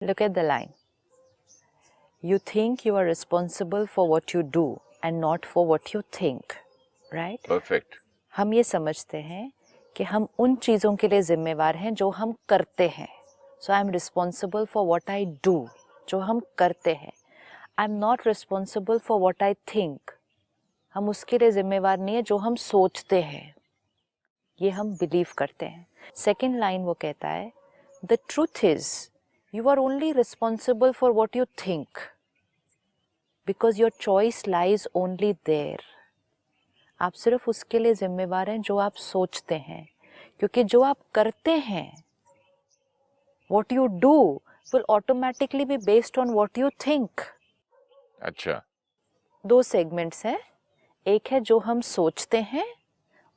Look at the line. You think you are responsible for what you do and not for what you think, right? Perfect. हम ये समझते हैं कि हम उन चीज़ों के लिए जिम्मेवार हैं जो हम करते हैं. So I am responsible for what I do, जो हम करते हैं. I am not responsible for what I think. हम उसके लिए जिम्मेवार नहीं है जो हम सोचते हैं. ये हम बिलीव करते हैं. सेकेंड लाइन वो कहता है, the truth is you are only responsible for what you think because your choice lies only there. आप सिर्फ उसके लिए जिम्मेवार हैं जो आप सोचते हैं, क्योंकि जो आप करते हैं, what you do will automatically be based on what you think. अच्छा. दो सेगमेंट्स हैं, एक है जो हम सोचते हैं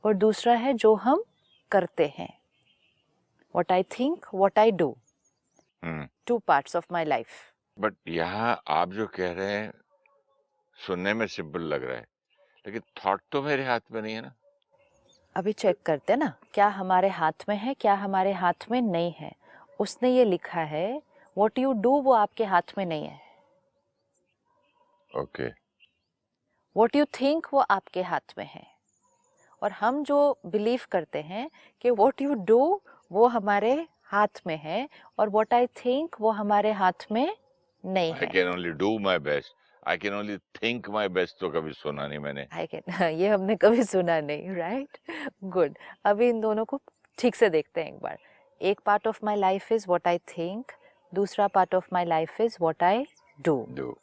और दूसरा है जो हम करते हैं. What I think, what I do. Two parts of my life. But यहाँ आप जो कह रहे हैं सुनने में सिंपल लग रहा है, लेकिन थॉट तो मेरे हाथ में नहीं है ना. अभी चेक करते हैं ना, क्या हमारे हाथ में है, क्या हमारे हाथ में नहीं है. उसने ये लिखा है, what you do वो आपके हाथ में नहीं है. ओके. What you think वो आपके हाथ में है. और हम जो बिलीव करते हैं कि what you do वो हमारे हाथ में है और what I think वो हमारे हाथ में नहीं है. I can only do my best. I can only think my best तो कभी सुना नहीं मैंने. ये हमने कभी सुना नहीं, राइट? गुड. अभी इन दोनों को ठीक से देखते हैं एक बार. एक part of my life is what I think, दूसरा part of my life is what I do.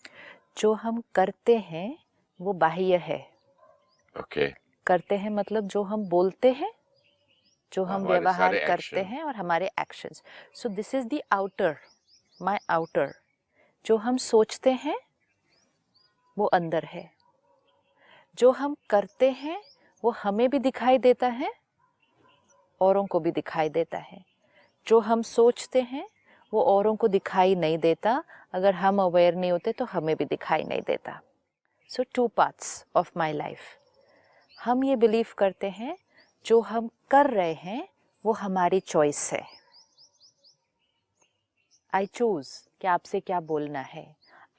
जो हम करते हैं वो बाह्य है. ओके. करते हैं मतलब जो हम बोलते हैं, जो हम व्यवहार करते हैं और हमारे actions. So this is the outer, my outer. जो हम सोचते हैं वो अंदर है. जो हम करते हैं वो हमें भी दिखाई देता है, औरों को भी दिखाई देता है. जो हम सोचते हैं वो औरों को दिखाई नहीं देता. अगर हम अवेयर नहीं होते तो हमें भी दिखाई नहीं देता. So two parts of my life. हम ये बिलीव करते हैं जो हम कर रहे हैं वो हमारी चॉइस है. आई चूज कि आपसे क्या बोलना है.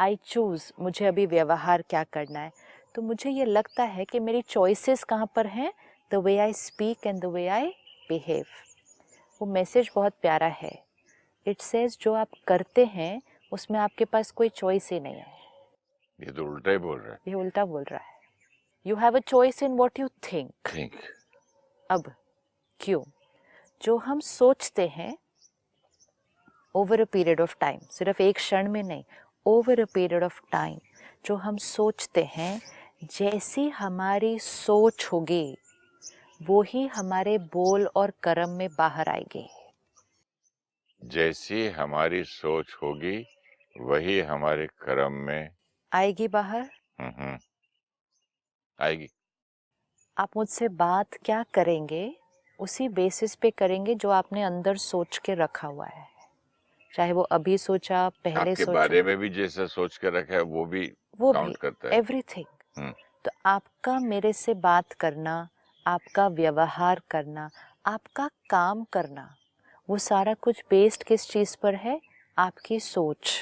आई चूज मुझे अभी व्यवहार क्या करना है. तो मुझे ये लगता है कि मेरी चॉइसेस कहाँ पर हैं, the way I speak and the way I behave. वो मैसेज बहुत प्यारा है. इट सेज जो आप करते हैं उसमें आपके पास कोई चॉइस ही नहीं है. ये तो उल्टा ही बोल रहा है. ये उल्टा बोल रहा है. You have a choice in what you think. अब क्यों? जो हम सोचते हैं over a period of time, सिर्फ एक क्षण में नहीं, over a period of time, जो हम सोचते हैं, जैसी हमारी सोच होगी वो ही हमारे बोल और कर्म में बाहर आएगी. जैसी हमारी सोच होगी वही हमारे कर्म में आएगी बाहर. आएगी. आप मुझसे बात क्या करेंगे उसी बेसिस पे करेंगे जो आपने अंदर सोच के रखा हुआ है. चाहे वो अभी सोचा, पहले आपके सोचा, बारे में भी जैसा सोच के रखा है वो भी काउंट करता है. एवरीथिंग. तो आपका मेरे से बात करना, आपका व्यवहार करना, आपका काम करना, वो सारा कुछ बेस्ड किस चीज पर है? आपकी सोच.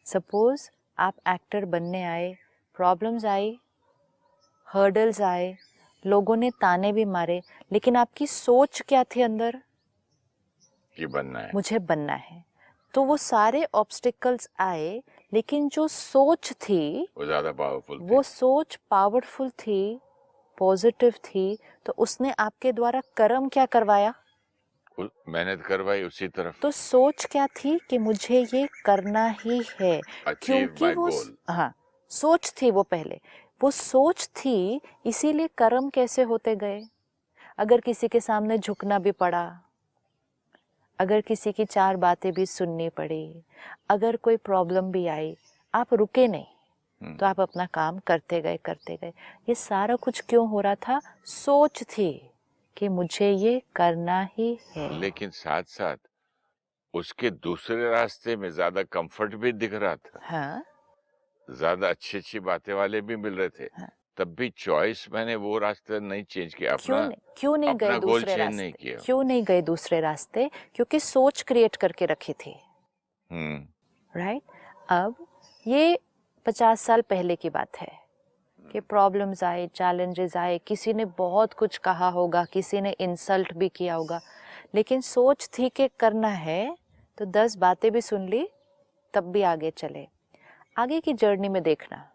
सपोज आप एक्टर बनने आए, प्रॉब्लम्स आई, हर्डल्स आए, लोगों ने ताने भी मारे, लेकिन आपकी सोच क्या थी अंदर? कि बनना है, मुझे बनना है. तो वो सारे ऑब्स्टिकल्स आए, लेकिन जो सोच थी वो ज्यादा पावरफुल थी. वो सोच पावरफुल थी, पॉजिटिव थी. तो उसने आपके द्वारा कर्म क्या करवाया? मेहनत करवाई उसी तरफ. तो सोच क्या थी कि मुझे ये करना ही है, क्योंकि वो हाँ सोच थी. वो पहले वो सोच थी, इसीलिए कर्म कैसे होते गए. अगर किसी के सामने झुकना भी पड़ा, अगर किसी की चार बातें भी सुननी पड़ी, अगर कोई प्रॉब्लम भी आई, आप रुके नहीं. तो आप अपना काम करते गए करते गए. ये सारा कुछ क्यों हो रहा था? सोच थी कि मुझे ये करना ही है. लेकिन साथ साथ उसके दूसरे रास्ते में ज्यादा कंफर्ट भी दिख रहा था. हाँ, ज्यादा अच्छी अच्छी बातें वाले भी मिल रहे थे. हाँ. तब भी चॉइस मैंने वो रास्ता नहीं चेंज किया, क्यों नहीं गए अपना गोल दूसरे चेंज नहीं रास्ते? किया। क्यों नहीं गए दूसरे रास्ते? क्योंकि सोच क्रिएट करके रखी थी, राइट? अब ये 50 साल पहले की बात है कि प्रॉब्लम्स आए, चैलेंजेस आए, किसी ने बहुत कुछ कहा होगा, किसी ने इंसल्ट भी किया होगा, लेकिन सोच थी कि करना है, तो 10 बातें भी सुन ली, तब भी आगे चले। आगे की जर्नी में देखना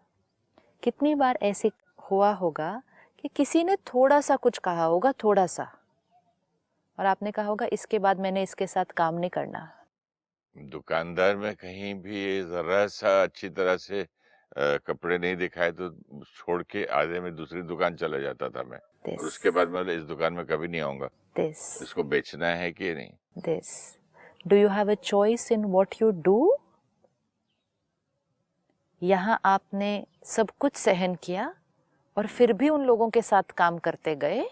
कितनी बार ऐसे हुआ होगा कि किसी ने थोड़ा सा कुछ कहा होगा, थोड़ा सा, और आपने कहा होगा इसके बाद मैंने इसके साथ काम नहीं करना। दुकानदार में कहीं भी जरा सा अच्छी तरह से कपड़े नहीं दिखाए तो छोड़ के आधे में दूसरी दुकान चला जाता था मैं, और उसके बाद मैं इस दुकान में कभी नहीं आऊंगा। इसको बेचना है कि नहीं। Do you have a choice in what you do? यहाँ आपने सब कुछ सहन किया और फिर भी उन लोगों के साथ काम करते गए,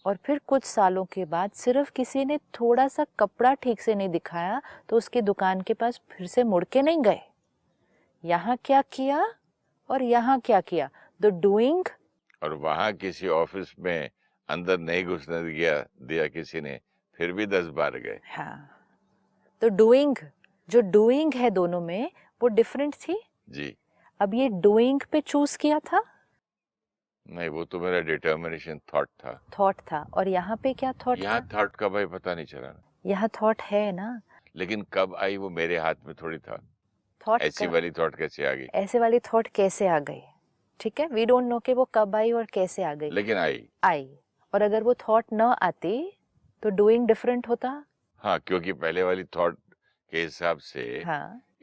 और फिर कुछ सालों के बाद सिर्फ किसी ने थोड़ा सा कपड़ा ठीक से नहीं दिखाया तो उसकी दुकान के पास फिर से मुड़ के नहीं गए। यहाँ क्या किया और यहाँ क्या किया? The doing. और वहां किसी ऑफिस में अंदर नहीं घुसने दिया किसी ने, फिर भी 10 बार गए। हाँ, तो डूइंग, जो डूइंग है दोनों में, वो डिफरेंट थी जी। अब ये डूइंग पे चूज किया था? नहीं, वो तो मेरा डिटर्मिनेशन थॉट था। और यहाँ पे क्या थॉट था? यहाँ थॉट का भाई पता नहीं चला ना। यहाँ थॉट है ना, लेकिन कब आई वो मेरे हाथ में थोड़ी था। थॉट ऐसी वाली थॉट कैसे आ गई? ऐसे वाली थॉट कैसे आ गई? ठीक है, वी डोंट नो कि वो कब आई और कैसे आ गई, लेकिन आई। और अगर वो थॉट न आती तो डूइंग डिफरेंट होता। हाँ, क्योंकि पहले वाली थॉट के हिसाब से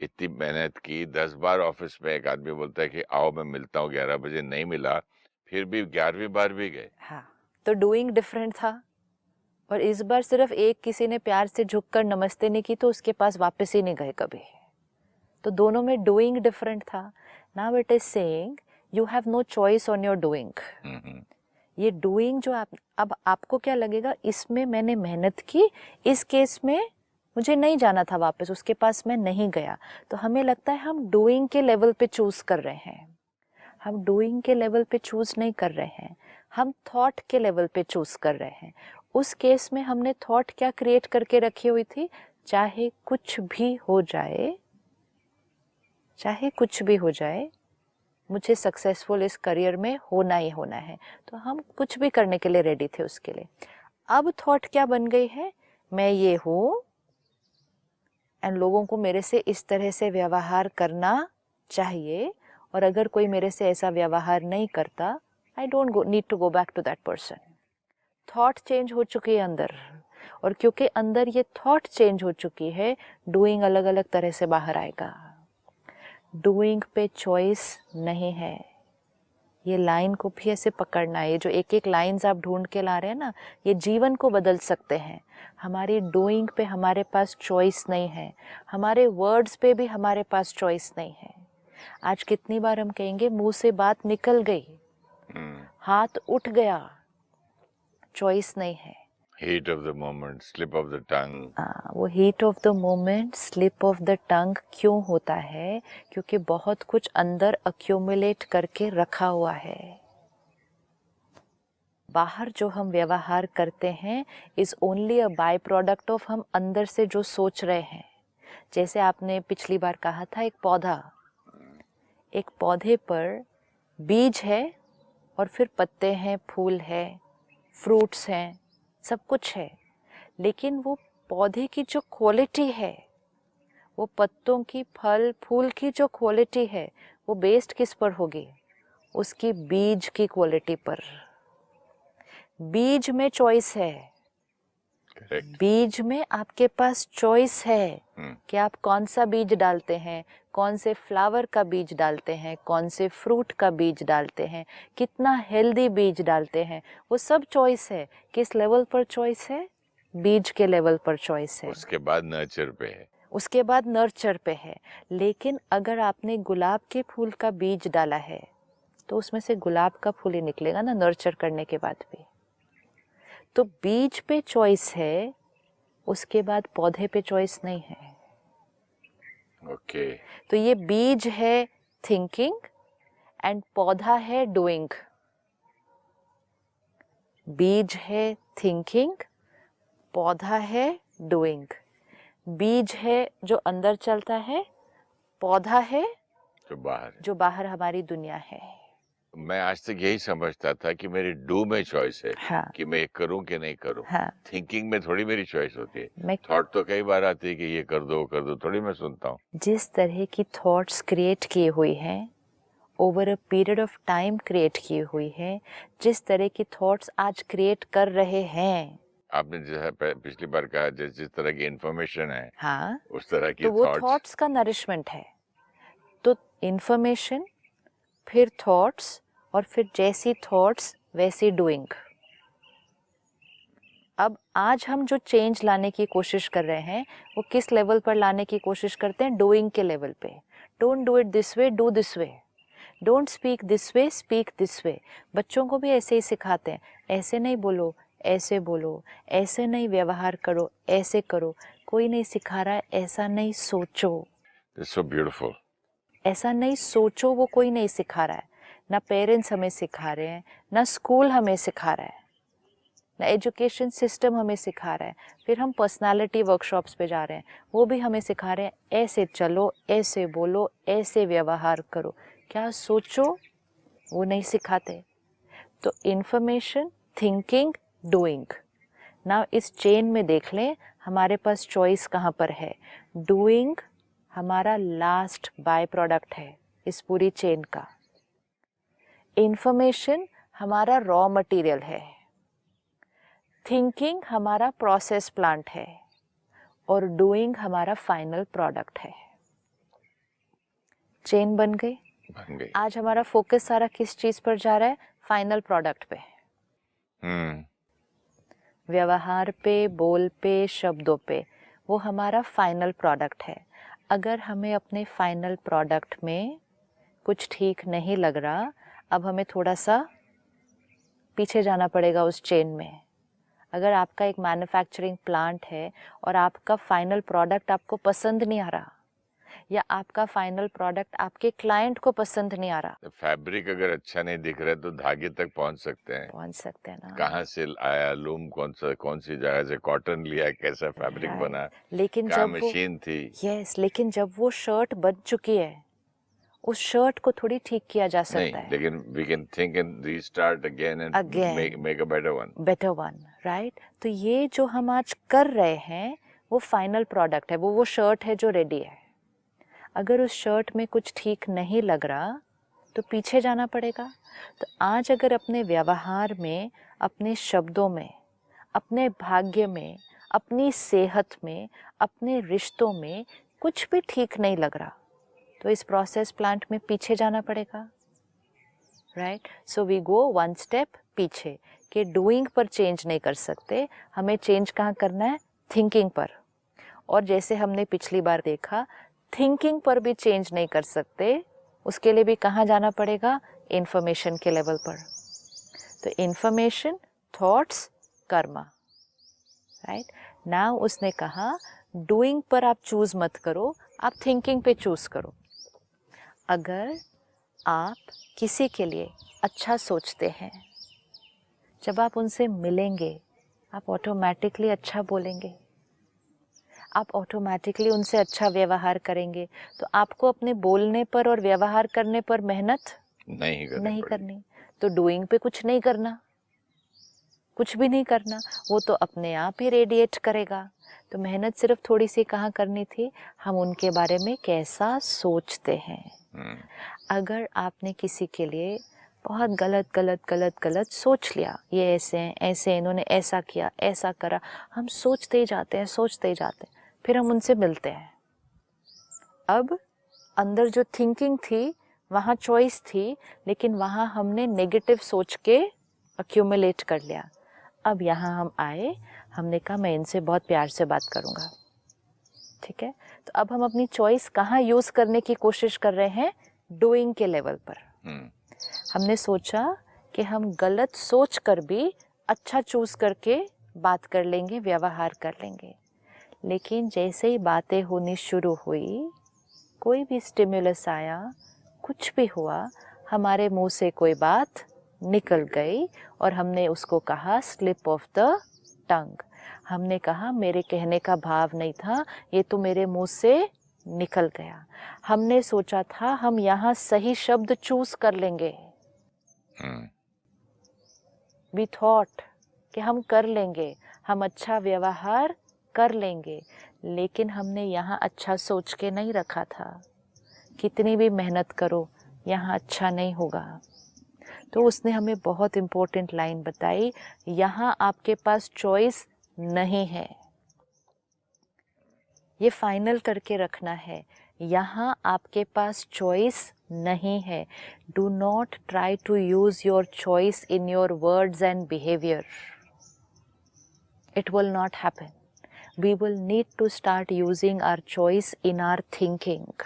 इतनी मेहनत की, 10 बार ऑफिस में एक आदमी बोलता है कि आओ मैं मिलता हूँ 11 बजे, नहीं मिला, फिर भी 11वीं बार भी गए। हाँ, तो डूइंग डिफरेंट था। और इस बार सिर्फ एक किसी ने प्यार से झुककर नमस्ते नहीं की तो उसके पास वापस ही नहीं गए कभी। तो दोनों में डूइंग डिफरेंट था। Now it is saying you have no choice on your doing. ये डूइंग जो अब आपको क्या लगेगा, इसमें मैंने मेहनत की, इस केस में मुझे नहीं जाना था वापस, उसके पास मैं नहीं गया, तो हमें लगता है हम डूइंग के लेवल पे चूज कर रहे हैं। हम डूइंग के लेवल पे चूज नहीं कर रहे हैं, हम थॉट के लेवल पे चूज कर रहे हैं। उस केस में हमने थॉट क्या क्रिएट करके रखी हुई थी, चाहे कुछ भी हो जाए, चाहे कुछ भी हो जाए, मुझे सक्सेसफुल इस करियर में होना ही होना है। तो हम कुछ भी करने के लिए रेडी थे उसके लिए। अब थॉट क्या बन गई है, मैं ये हूँ एंड लोगों को मेरे से इस तरह से व्यवहार करना चाहिए, और अगर कोई मेरे से ऐसा व्यवहार नहीं करता, I don't need to go back to that person. Thought change हो चुकी है अंदर, और क्योंकि अंदर ये थॉट चेंज हो चुकी है, डूइंग अलग अलग तरह से बाहर आएगा। डूइंग पे चॉइस नहीं है। ये लाइन को भी ऐसे पकड़ना है, ये जो एक एक लाइंस आप ढूंढ के ला रहे हैं ना, ये जीवन को बदल सकते हैं। हमारी डूइंग पे हमारे पास चॉइस नहीं है, हमारे वर्ड्स पे भी हमारे पास चॉइस नहीं है। आज कितनी बार हम कहेंगे मुंह से बात निकल गई, हाथ उठ गया, चॉइस नहीं है। Heat of the moment, slip of the tongue. वो heat of the moment, slip of the tongue क्यों होता है? क्योंकि बहुत कुछ अंदर अक्यूमुलेट करके रखा हुआ है। बाहर जो हम व्यवहार करते हैं is only a by product of हम अंदर से जो सोच रहे हैं। जैसे आपने पिछली बार कहा था, एक पौधे पर बीज है और फिर पत्ते हैं, फूल है, फ्रूट्स हैं, सब कुछ है, लेकिन वो पौधे की जो क्वालिटी है, वो पत्तों की, फल फूल की जो क्वालिटी है, वो बेस्ड किस पर होगी? उसकी बीज की क्वालिटी पर। बीज में चॉइस है। Correct. बीज में आपके पास चॉइस है कि आप कौन सा बीज डालते हैं, कौन से फ्लावर का बीज डालते हैं, कौन से फ्रूट का बीज डालते हैं, कितना हेल्दी बीज डालते हैं, वो सब चॉइस है। किस लेवल पर चॉइस है? बीज के लेवल पर चॉइस है। उसके बाद नर्चर पे है। उसके बाद नर्चर पे है। लेकिन अगर आपने गुलाब के फूल का बीज डाला है तो उसमें से गुलाब का फूल ही निकलेगा ना, नर्चर करने के बाद भी। तो बीज पे चॉइस है, उसके बाद पौधे पे चॉइस नहीं है। ओके। तो ये बीज है थिंकिंग एंड पौधा है डूइंग, बीज है थिंकिंग, पौधा है डूइंग। बीज है जो अंदर चलता है, पौधा है जो बाहर हमारी दुनिया है। मैं आज तक यही समझता था कि मेरी डू में चॉइस है, हाँ, कि मैं करूं कि नहीं करूं। हाँ, थिंकिंग में थोड़ी मेरी चॉइस होती है। मैं थॉट तो कई बार आती है कि ये कर दो वो कर दो, थोड़ी मैं सुनता हूँ। जिस तरह की थॉट्स क्रिएट किए हुई हैं, over a period of time create की हुई है, जिस तरह की थॉट्स आज क्रिएट कर रहे हैं, आपने जैसा पिछली बार कहा, जिस तरह की इंफॉर्मेशन है, हाँ, उस तरह की तो वो थॉट्स। थॉट्स का नरिशमेंट है। तो इंफॉर्मेशन, फिर थॉट्स, और फिर जैसी थॉट्स वैसी डूइंग। अब आज हम जो चेंज लाने की कोशिश कर रहे हैं वो किस लेवल पर लाने की कोशिश करते हैं? डूइंग के लेवल पे। Don't do it this way, do this way. Don't speak this way, speak this way. बच्चों को भी ऐसे ही सिखाते हैं, ऐसे नहीं बोलो, ऐसे बोलो, ऐसे नहीं व्यवहार करो, ऐसे करो। कोई नहीं सिखा रहा है ऐसा नहीं सोचो। It's so beautiful. ऐसा नहीं सोचो, वो कोई नहीं सिखा रहा है। ना पेरेंट्स हमें सिखा रहे हैं, ना स्कूल हमें सिखा रहा है, ना एजुकेशन सिस्टम हमें सिखा रहा है। फिर हम पर्सनालिटी वर्कशॉप्स पे जा रहे हैं, वो भी हमें सिखा रहे हैं ऐसे चलो, ऐसे बोलो, ऐसे व्यवहार करो। क्या सोचो वो नहीं सिखाते। तो इंफॉर्मेशन, थिंकिंग, डूइंग। ना इस चेन में देख लें हमारे पास चॉइस कहाँ पर है। डूइंग हमारा लास्ट बाय प्रोडक्ट है इस पूरी चेन का। इंफॉर्मेशन हमारा रॉ मटेरियल है, थिंकिंग हमारा प्रोसेस प्लांट है, और डूइंग हमारा फाइनल प्रोडक्ट है। चेन बन गई। आज हमारा फोकस सारा किस चीज पर जा रहा है? फाइनल प्रोडक्ट पे। व्यवहार पे, बोल पे, शब्दों पे, वो हमारा फाइनल प्रोडक्ट है। अगर हमें अपने फाइनल प्रोडक्ट में कुछ ठीक नहीं लग रहा, अब हमें थोड़ा सा पीछे जाना पड़ेगा उस चेन में। अगर आपका एक मैन्युफैक्चरिंग प्लांट है और आपका फाइनल प्रोडक्ट आपको पसंद नहीं आ रहा, या आपका फाइनल प्रोडक्ट आपके क्लाइंट को पसंद नहीं आ रहा, फैब्रिक अगर अच्छा नहीं दिख रहा है तो धागे तक पहुंच सकते हैं ना। कहाँ से आया लूम, कौन सी जगह से कॉटन लिया, कैसा फैब्रिक बना, लेकिन क्या जब मशीन थी। लेकिन जब वो शर्ट बन चुकी है, उस शर्ट को थोड़ी ठीक किया जा सकता है। लेकिन we can think and restart again and make a better one. Right. तो ये जो हम आज कर रहे हैं वो फाइनल प्रोडक्ट है, वो शर्ट है जो रेडी है। अगर उस शर्ट में कुछ ठीक नहीं लग रहा तो पीछे जाना पड़ेगा। तो आज अगर अपने व्यवहार में, अपने शब्दों में, अपने भाग्य में, अपनी सेहत में, अपने रिश्तों में कुछ भी ठीक नहीं लग रहा, तो इस प्रोसेस प्लांट में पीछे जाना पड़ेगा। Right. So we go one step पीछे, कि डूइंग पर चेंज नहीं कर सकते, हमें चेंज कहाँ करना है? थिंकिंग पर। और जैसे हमने पिछली बार देखा, थिंकिंग पर भी चेंज नहीं कर सकते, उसके लिए भी कहाँ जाना पड़ेगा? इंफॉर्मेशन के लेवल पर। तो information, thoughts, Karma. Right. Now उसने कहा डूइंग पर आप चूज मत करो, आप थिंकिंग पे चूज करो। अगर आप किसी के लिए अच्छा सोचते हैं, जब आप उनसे मिलेंगे आप ऑटोमेटिकली अच्छा बोलेंगे, आप ऑटोमेटिकली उनसे अच्छा व्यवहार करेंगे। तो आपको अपने बोलने पर और व्यवहार करने पर मेहनत नहीं करनी। तो डूइंग पे कुछ नहीं करना, कुछ भी नहीं करना, वो तो अपने आप ही रेडिएट करेगा। तो मेहनत सिर्फ थोड़ी सी कहाँ करनी थी? हम उनके बारे में कैसा सोचते हैं। अगर आपने किसी के लिए बहुत गलत सोच लिया, ये ऐसे हैं, ऐसे इन्होंने ऐसा किया, ऐसा करा, हम सोचते ही जाते हैं, फिर हम उनसे मिलते हैं। अब अंदर जो थिंकिंग थी वहाँ चॉइस थी, लेकिन वहाँ हमने नेगेटिव सोच के अक्यूमुलेट कर लिया। अब यहाँ हम आए, हमने कहा मैं इनसे बहुत प्यार से बात करूँगा, ठीक है। तो अब हम अपनी चॉइस कहाँ यूज़ करने की कोशिश कर रहे हैं? डूइंग के लेवल पर। हमने सोचा कि हम गलत सोच कर भी अच्छा चूज करके बात कर लेंगे, व्यवहार कर लेंगे। लेकिन जैसे ही बातें होनी शुरू हुई, कोई भी स्टिमुलस आया, कुछ भी हुआ, हमारे मुंह से कोई बात निकल गई और हमने उसको कहा स्लिप ऑफ द टंग। हमने कहा मेरे कहने का भाव नहीं था, ये तो मेरे मुंह से निकल गया। हमने सोचा था हम यहाँ सही शब्द चूज कर लेंगे। वी थॉट कि हम कर लेंगे, हम अच्छा व्यवहार कर लेंगे, लेकिन हमने यहाँ अच्छा सोच के नहीं रखा था। कितनी भी मेहनत करो यहाँ अच्छा नहीं होगा। तो उसने हमें बहुत इम्पोर्टेंट लाइन बताई, यहाँ आपके पास चॉइस नहीं है। ये फाइनल करके रखना है, यहाँ आपके पास चॉइस नहीं है। Do not try to use your choice in your words and behaviour. It will not happen. We will need to start using our choice in our thinking.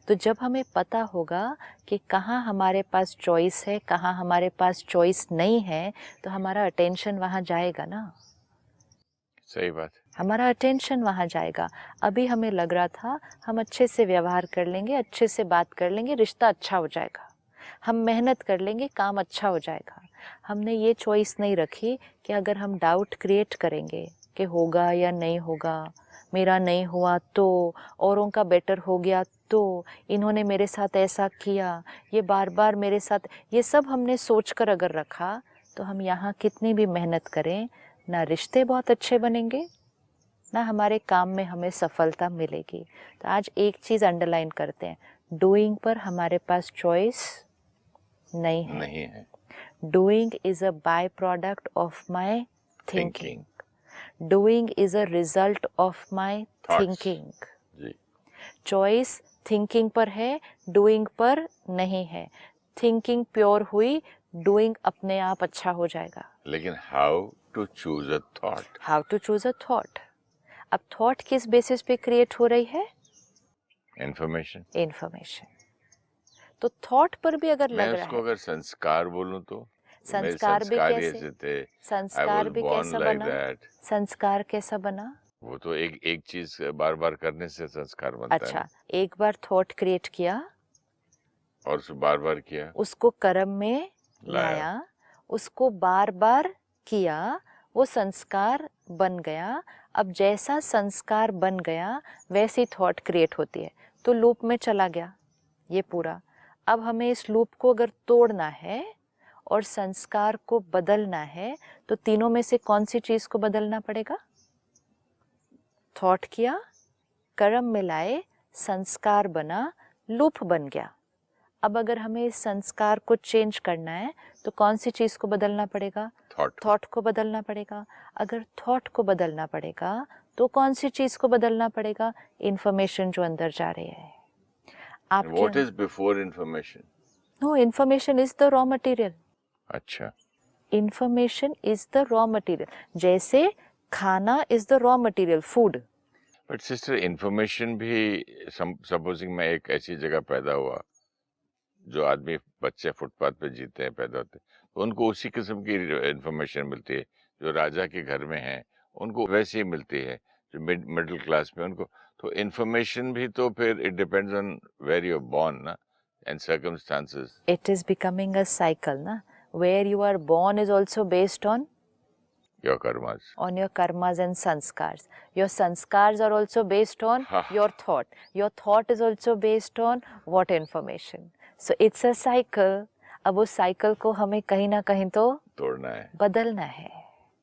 तो जब हमें पता होगा कि कहाँ हमारे पास चॉइस है, कहाँ हमारे पास चॉइस नहीं है, तो हमारा अटेंशन वहाँ जाएगा ना। सही बात। हमारा अटेंशन वहाँ जाएगा। अभी हमें लग रहा था हम अच्छे से व्यवहार कर लेंगे, अच्छे से बात कर लेंगे, रिश्ता अच्छा हो जाएगा, हम मेहनत कर लेंगे, काम अच्छा हो जाएगा। हमने ये चॉइस नहीं रखी कि अगर हम डाउट क्रिएट करेंगे कि होगा या नहीं होगा, मेरा नहीं हुआ तो, औरों का बेटर हो गया तो, इन्होंने मेरे साथ ऐसा किया, ये बार बार मेरे साथ, ये सब हमने सोच कर अगर रखा तो हम यहाँ कितनी भी मेहनत करें, ना रिश्ते बहुत अच्छे बनेंगे, ना हमारे काम में हमें सफलता मिलेगी। तो आज एक चीज़ अंडरलाइन करते हैं, डूइंग पर हमारे पास चॉइस नहीं है। Doing is a by product of my thinking. Doing is a result of my thinking. Choice thinking पर है, डूइंग पर नहीं है। थिंकिंग प्योर हुई, डूइंग अपने आप अच्छा हो जाएगा। लेकिन how to choose a thought? How to choose a thought? अब थॉट किस बेसिस पे क्रिएट हो रही है? इंफॉर्मेशन। तो थॉट पर भी अगर लग रहा है, मैं उसको अगर संस्कार बोलूं तो संस्कार भी कैसे? थे। संस्कार भी कैसा बना? संस्कार कैसा बना? वो तो एक चीज बार बार करने से संस्कार बनता है। अच्छा, एक बार थॉट क्रिएट किया और उसको बार बार किया, उसको कर्म में लाया, उसको बार बार किया, वो संस्कार बन गया। अब जैसा संस्कार बन गया वैसी थॉट क्रिएट होती है, तो लूप में चला गया ये पूरा। अब हमें इस लूप को अगर तोड़ना है और संस्कार को बदलना है, तो तीनों में से कौन सी चीज को बदलना पड़ेगा? थॉट किया, कर्म मिलाए, संस्कार बना, लूप बन गया। अब अगर हमें इस संस्कार को चेंज करना है तो कौन सी चीज को बदलना पड़ेगा? थॉट को बदलना पड़ेगा। अगर थॉट को बदलना पड़ेगा तो कौन सी चीज को बदलना पड़ेगा? इंफॉर्मेशन जो अंदर जा रही है। What is before information? No, information is the raw material. अच्छा, information is the raw material. जैसे खाना is the raw material, food. But sister information भी, सपोजिंग मैं एक ऐसी जगह पैदा हुआ, जो आदमी बच्चे फुटपाथ पे जीते हैं, पैदा होते हैं, तो उनको उसी किस्म की इंफॉर्मेशन मिलती है। जो राजा के घर में है उनको वैसी ही मिलती है, जो मिडिल क्लास में उनको। तो इंफॉर्मेशन भी तो फिर it depends on where you are born ना, and circumstances. It is becoming a cycle ना, where you are born is also based on your karmas, your karmas and sanskars. Your sanskars are also based on your thought. Your thought is also based on what information. So it's a cycle. अब उस cycle को हमें कहीं ना कहीं तो तोड़ना है, बदलना है।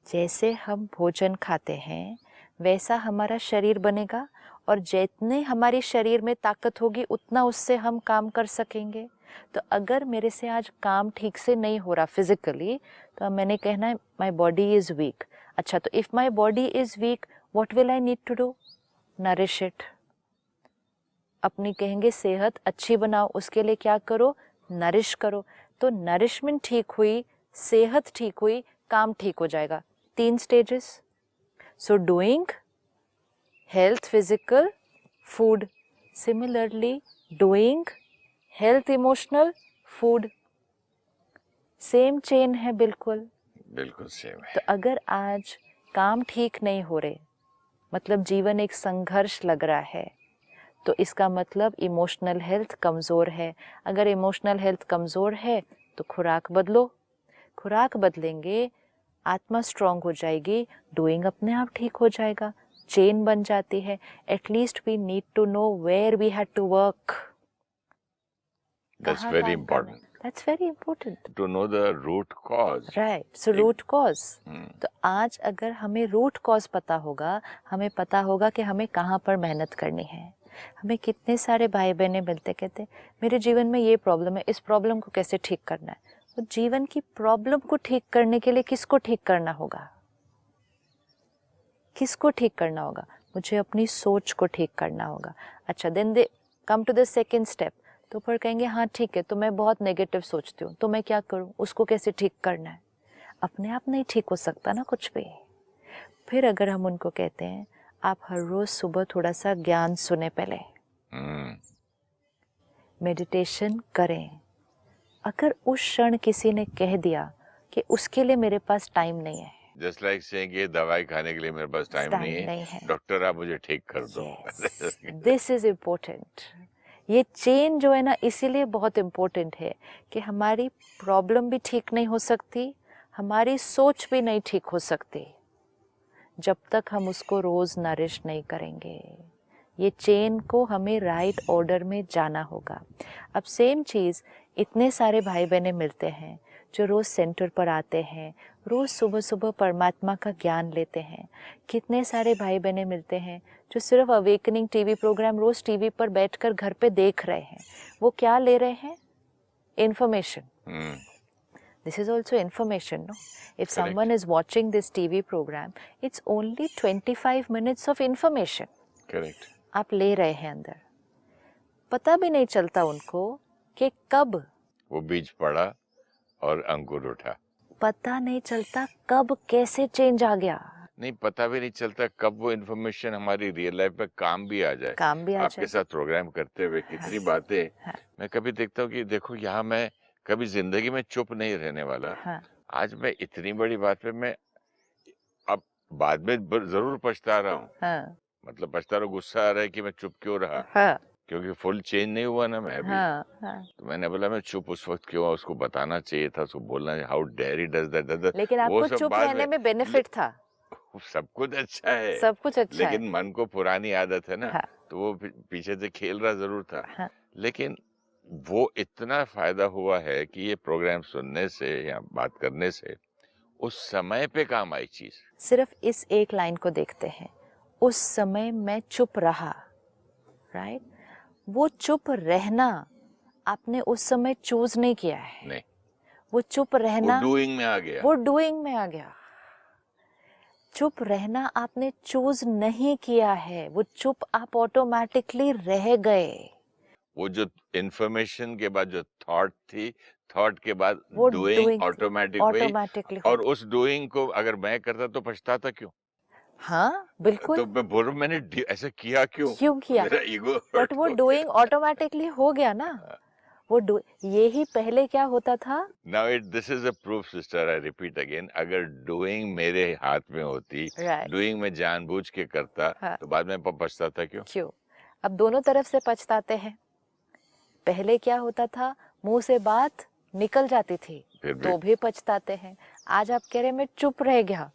जैसे हम भोजन खाते हैं वैसा हमारा शरीर बनेगा, और जितने हमारे शरीर में ताकत होगी उतना उससे हम काम कर सकेंगे। तो अगर मेरे से आज काम ठीक से नहीं हो रहा फिजिकली, तो मैंने कहना है माय बॉडी इज वीक। अच्छा, तो if my body is weak, what will I need to do? Nourish it. अपनी कहेंगे सेहत अच्छी बनाओ, उसके लिए क्या करो? नरिश करो। तो नरिशमेंट ठीक हुई, सेहत ठीक हुई, काम ठीक हो जाएगा। 3 stages. So doing, health physical, food. Similarly doing, health emotional, food. Same chain है, बिल्कुल सेम है। तो अगर आज काम ठीक नहीं हो रहे, मतलब जीवन एक संघर्ष लग रहा है, तो इसका मतलब इमोशनल हेल्थ कमज़ोर है। अगर इमोशनल हेल्थ कमज़ोर है तो खुराक बदलो, खुराक बदलेंगे आत्मा स्ट्रांग हो जाएगी, डूइंग अपने आप ठीक हो जाएगा, चेन बन जाती है। At least we need to know where we had to work. That's very important. That's very important. To know the root cause. Right. So root cause. तो आज अगर हमें रूट कॉज पता होगा, हमें पता होगा कि हमें कहाँ पर मेहनत करनी है। हमें कितने सारे भाई बहनें मिलते कहते मेरे जीवन में ये प्रॉब्लम है, इस प्रॉब्लम को कैसे ठीक करना है। तो जीवन की प्रॉब्लम को ठीक करने के लिए किसको ठीक करना होगा? किसको ठीक करना होगा? मुझे अपनी सोच को ठीक करना होगा। अच्छा, then they come to the second step. तो फिर कहेंगे हाँ ठीक है, तो मैं बहुत नेगेटिव सोचती हूँ, तो मैं क्या करूँ, उसको कैसे ठीक करना है? अपने आप नहीं ठीक हो सकता ना कुछ भी। फिर अगर हम उनको कहते हैं आप हर रोज सुबह थोड़ा सा ज्ञान सुने, पहले मेडिटेशन करें। अगर उस क्षण किसी ने कह दिया कि उसके लिए मेरे पास टाइम नहीं है, जस्ट लाइक सेइंग ये दवाई खाने के लिए मेरे पास टाइम नहीं है, डॉक्टर आप मुझे ठीक कर दो। This is important. ये चेन जो है ना, इसीलिए बहुत इम्पोर्टेंट है कि हमारी प्रॉब्लम भी ठीक नहीं हो सकती, हमारी सोच भी नहीं ठीक हो सकती जब तक हम उसको रोज नरिश नहीं करेंगे। ये चेन को हमें राइट ऑर्डर में जाना होगा। अब सेम चीज़ इतने सारे भाई बहनें मिलते हैं जो रोज़ सेंटर पर आते हैं, रोज़ सुबह सुबह परमात्मा का ज्ञान लेते हैं। कितने सारे भाई बहनें मिलते हैं जो सिर्फ अवेकनिंग टीवी प्रोग्राम रोज़ टीवी पर बैठकर घर पे देख रहे हैं। वो क्या ले रहे हैं? Information. This is also information, no? If someone is watching this TV program, it's only 25 minutes of information. Correct. आप ले रहे हैं अंदर, पता भी नहीं चलता उनको कि कब वो बीज पड़ा और अंकुर उठा। पता नहीं चलता कब कैसे चेंज आ गया। नहीं, पता भी नहीं चलता कब वो इन्फॉर्मेशन हमारी रियल लाइफ में काम भी आ जाए। आपके साथ प्रोग्राम करते हुए कितनी बातें मैं कभी देखता हूँ कि देखो यहाँ मैं कभी जिंदगी में चुप नहीं रहने वाला। आज मैं इतनी बड़ी बात पे मैं अब बाद में जरूर पछता रहा हूँ। मतलब पछता रहा, गुस्सा आ रहा है कि मैं चुप क्यों रहा। क्योंकि फुल चेंज नहीं हुआ ना मैं अभी। तो मैंने बोला मैं चुप उस वक्त क्यों, उसको बताना चाहिए था, उसको बोलना चाहिए, how dare he does that. लेकिन आपको चुप रहने में बेनिफिट था। सब कुछ अच्छा है, सब कुछ अच्छा लेकिन है। मन को पुरानी आदत है ना। तो वो पीछे से खेल रहा जरूर था। लेकिन वो इतना फायदा हुआ है कि ये प्रोग्राम सुनने से या बात करने से उस समय पे काम आई चीज। सिर्फ इस एक लाइन को देखते हैं, उस समय मैं चुप रहा, राइट? वो चुप रहना आपने उस समय चूज नहीं किया है। नहीं, वो चुप रहना वो डूइंग में आ गया। वो डूइंग में आ गया। चुप रहना आपने चूज नहीं किया है, वो चुप आप ऑटोमेटिकली रह गए। वो जो इंफॉर्मेशन के बाद जो थॉट थी, थॉट के बाद डूइंग ऑटोमेटिकली, और उस डूइंग को अगर मैं करता तो पछताता क्यों? हाँ बिल्कुल। तो मैं बोल रहा हूं मैंने ऐसा किया क्यों किया? मेरा ईगो बट वो डूइंग ऑटोमेटिकली हो गया ना। वो यही पहले क्या होता था। Now this is a proof sister, I repeat again, अगर डूइंग मेरे हाथ में होती, डूइंग में जानबूझ के करता, तो बाद में पछताता क्यों? अब दोनों तरफ से पछताते हैं। पहले क्या होता था, मुंह से बात निकल जाती थी तो भी पछताते हैं। आज आप कह रहे मैं चुप रह गया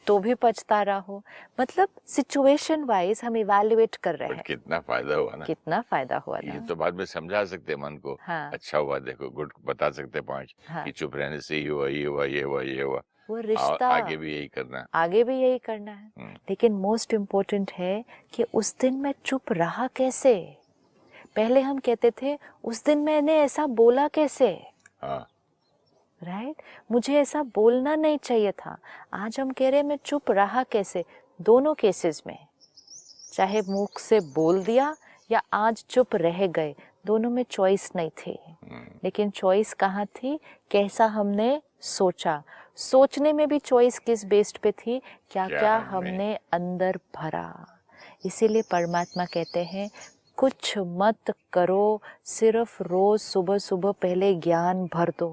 तो भी पछता रहा हो। मतलब सिचुएशन वाइज हम इवैल्यूएट कर रहे हैं। कितना फायदा हुआ ना, कितना फायदा हुआ ना। ये तो बाद में समझा सकते मन को। अच्छा हुआ, देखो गुड बता सकते 5 कि चुप रहने से ये हुआ, ये हुआ, ये हुआ, ये हुआ। वो रिश्ता आगे भी यही करना है, आगे भी यही करना है। लेकिन मोस्ट इम्पोर्टेंट है कि उस दिन मैं चुप रहा कैसे। पहले हम कहते थे उस दिन मैंने ऐसा बोला कैसे। राइट, मुझे ऐसा बोलना नहीं चाहिए था। आज हम कह रहे हैं मैं चुप रहा कैसे। दोनों केसेस में, चाहे मुख से बोल दिया या आज चुप रह गए, दोनों में चॉइस नहीं थी। लेकिन चॉइस कहाँ थी, कैसा हमने सोचा। सोचने में भी चॉइस किस बेस्ड पे थी, क्या क्या हमने अंदर भरा। इसीलिए परमात्मा कहते हैं कुछ मत करो, सिर्फ रोज सुबह सुबह पहले ज्ञान भर दो।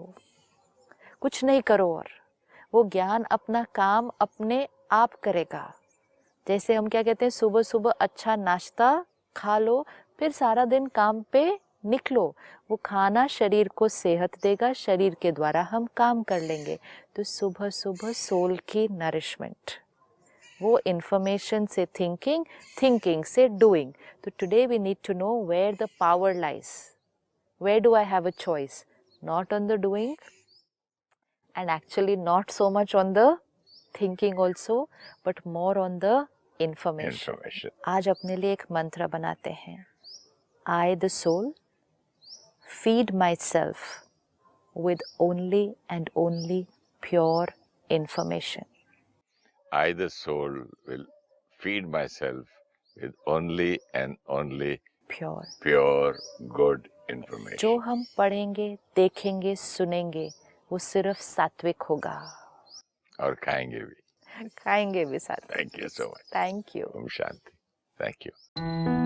कुछ नहीं करो और वो ज्ञान अपना काम अपने आप करेगा। जैसे हम क्या कहते हैं, सुबह सुबह अच्छा नाश्ता खा लो, फिर सारा दिन काम पे निकलो। वो खाना शरीर को सेहत देगा, शरीर के द्वारा हम काम कर लेंगे। तो सुबह सुबह सोल की नरिशमेंट, वो इंफॉर्मेशन से थिंकिंग, थिंकिंग से डूइंग। तो today we need to know where the power lies, where do I have a choice, not on the doing and actually not so much on the thinking also, but more on the information. आज अपने लिए एक मंत्र बनाते हैं। I the soul feed myself with only and only pure information. I the soul will feed myself with only and only pure good information. जो हम पढ़ेंगे, देखेंगे, सुनेंगे, वो सिर्फ सात्विक होगा। और खाएंगे भी सात्विक। Thank you so much. Thank you. Om Shanti. Thank you.